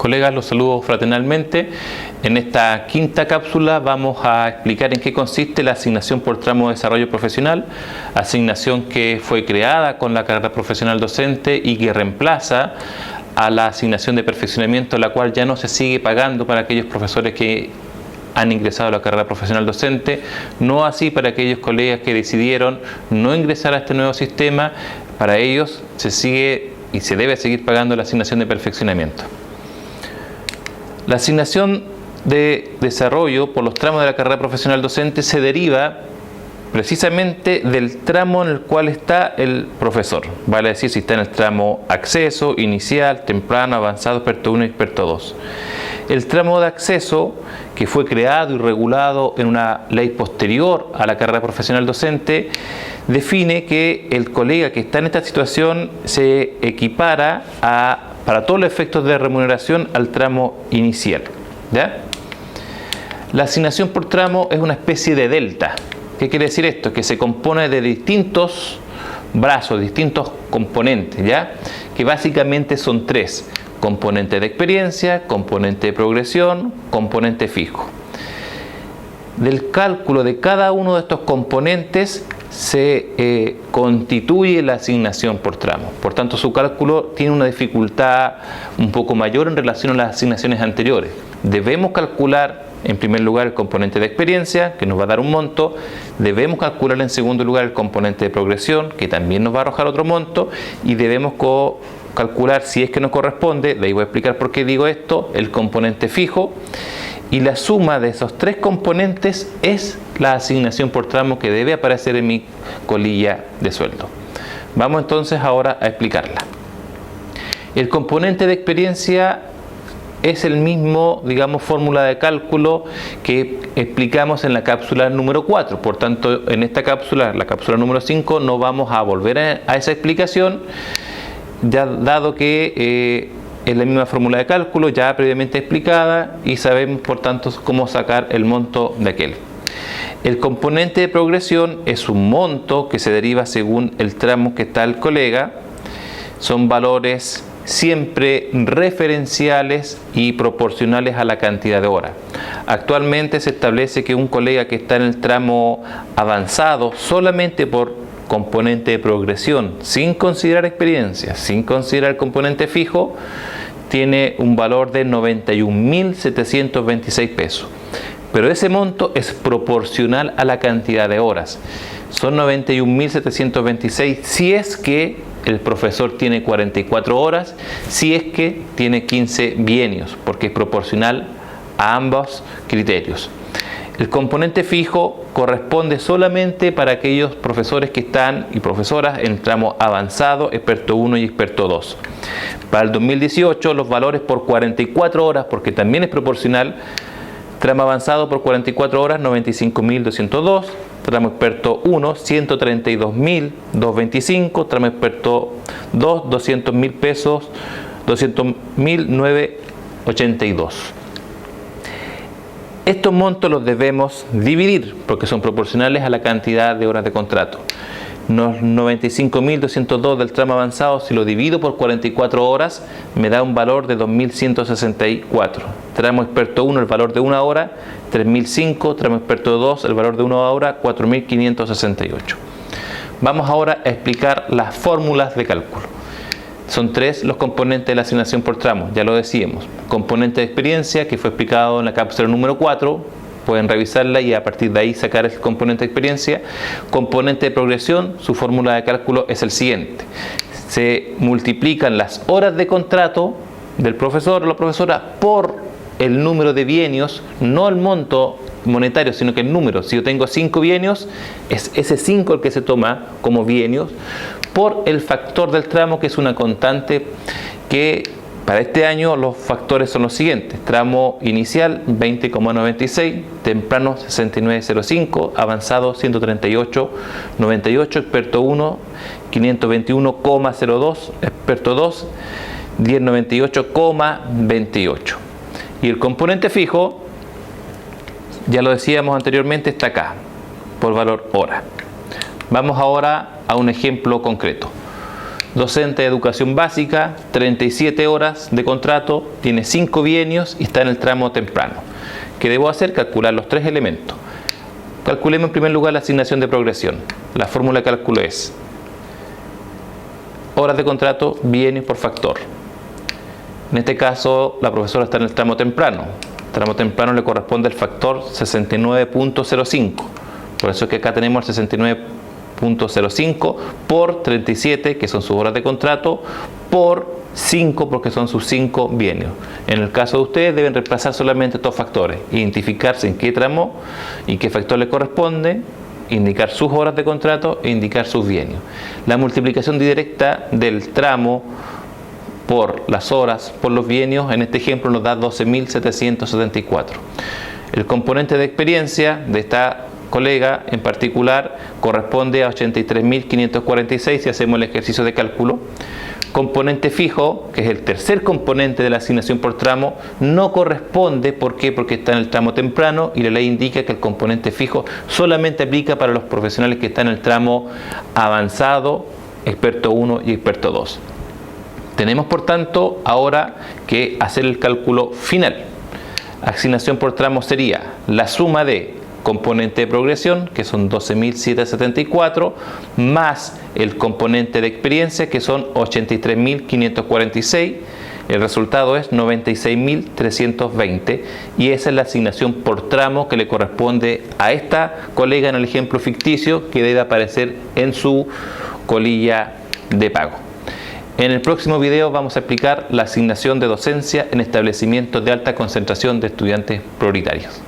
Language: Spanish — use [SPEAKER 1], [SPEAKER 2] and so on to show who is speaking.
[SPEAKER 1] Colegas, los saludo fraternalmente. En esta quinta cápsula vamos a explicar en qué consiste la asignación por tramo de desarrollo profesional, asignación que fue creada con la carrera profesional docente y que reemplaza a la asignación de perfeccionamiento, la cual ya no se sigue pagando para aquellos profesores que han ingresado a la carrera profesional docente, no así para aquellos colegas que decidieron no ingresar a este nuevo sistema. Para ellos se sigue y se debe seguir pagando la asignación de perfeccionamiento. La asignación de desarrollo por los tramos de la carrera profesional docente se deriva precisamente del tramo en el cual está el profesor. Vale decir, si está en el tramo acceso, inicial, temprano, avanzado, experto 1 y experto 2. El tramo de acceso, que fue creado y regulado en una ley posterior a la carrera profesional docente, define que el colega que está en esta situación se equipara para todos los efectos de remuneración al tramo inicial. ¿Ya? La asignación por tramo es una especie de delta. ¿Qué quiere decir esto? Que se compone de distintos brazos, distintos componentes, ¿ya? Que básicamente son tres: componente de experiencia, componente de progresión, componente fijo. Del cálculo de cada uno de estos componentes se constituye la asignación por tramo. Por tanto, su cálculo tiene una dificultad un poco mayor en relación a las asignaciones anteriores. Debemos calcular en primer lugar el componente de experiencia, que nos va a dar un monto. Debemos calcular en segundo lugar el componente de progresión, que también nos va a arrojar otro monto. Y debemos calcular, si es que nos corresponde, de ahí voy a explicar por qué digo esto, el componente fijo. Y la suma de esos tres componentes es la asignación por tramo que debe aparecer en mi colilla de sueldo. Vamos entonces ahora a explicarla. El componente de experiencia es el mismo, digamos, fórmula de cálculo que explicamos en la cápsula número 4. Por tanto, en esta cápsula, la cápsula número 5, no vamos a volver a esa explicación, ya dado que es la misma fórmula de cálculo ya previamente explicada y sabemos por tanto cómo sacar el monto de aquel. El componente de progresión es un monto que se deriva según el tramo que está el colega. Son valores siempre referenciales y proporcionales a la cantidad de horas. Actualmente se establece que un colega que está en el tramo avanzado, solamente por componente de progresión, sin considerar experiencia, sin considerar el componente fijo, tiene un valor de 91.726 pesos. Pero ese monto es proporcional a la cantidad de horas. Son 91.726 si es que el profesor tiene 44 horas, si es que tiene 15 bienios, porque es proporcional a ambos criterios. El componente fijo corresponde solamente para aquellos profesores que están y profesoras en el tramo avanzado, experto 1 y experto 2. Para el 2018 los valores por 44 horas, porque también es proporcional, tramo avanzado por 44 horas 95.202, tramo experto 1 132.225, tramo experto 2 200.000 pesos, 200.982. Estos montos los debemos dividir porque son proporcionales a la cantidad de horas de contrato. Los 95.202 del tramo avanzado, si lo divido por 44 horas, me da un valor de 2.164. Tramo experto 1, el valor de una hora, 3.005. Tramo experto 2, el valor de una hora, 4.568. Vamos ahora a explicar las fórmulas de cálculo. Son tres los componentes de la asignación por tramo, ya lo decíamos. Componente de experiencia, que fue explicado en la cápsula número 4, pueden revisarla y a partir de ahí sacar el componente de experiencia. Componente de progresión, su fórmula de cálculo es el siguiente. Se multiplican las horas de contrato del profesor o la profesora por el número de bienios, no el monto monetario, sino que el número. Si yo tengo 5 bienios, es ese 5 el que se toma como bienios, por el factor del tramo, que es una constante que para este año los factores son los siguientes: tramo inicial 20,96, temprano 69,05, avanzado 138,98, experto 1 521,02, experto 2 1098,28. Y el componente fijo, ya lo decíamos anteriormente, está acá por valor hora. Vamos ahora a un ejemplo concreto. docente de educación básica, 37 horas de contrato, tiene 5 bienios y está en el tramo temprano. ¿Qué debo hacer? Calcular los 3 elementos. Calculemos en primer lugar la asignación de progresión. La fórmula de cálculo es horas de contrato, bienios por factor. En este caso, la profesora está en el tramo temprano. Tramo temprano le corresponde el factor 69.05. Por eso es que acá tenemos el 69.05 por 37, que son sus horas de contrato, por 5, porque son sus 5 bienios. En el caso de ustedes, deben reemplazar solamente estos factores, identificarse en qué tramo y qué factor le corresponde, indicar sus horas de contrato e indicar sus bienios. La multiplicación directa del tramo por las horas, por los bienios, en este ejemplo nos da 12.774. El componente de experiencia de esta colega en particular corresponde a 83.546 si hacemos el ejercicio de cálculo. Componente fijo, que es el tercer componente de la asignación por tramo, no corresponde. ¿Por qué? Porque está en el tramo temprano y la ley indica que el componente fijo solamente aplica para los profesionales que están en el tramo avanzado, experto 1 y experto 2. Tenemos, por tanto, ahora que hacer el cálculo final. Asignación por tramo sería la suma de componente de progresión, que son 12.774, más el componente de experiencia, que son 83.546. El resultado es 96.320 y esa es la asignación por tramo que le corresponde a esta colega en el ejemplo ficticio, que debe aparecer en su colilla de pago. En el próximo video vamos a explicar la asignación de docencia en establecimientos de alta concentración de estudiantes prioritarios.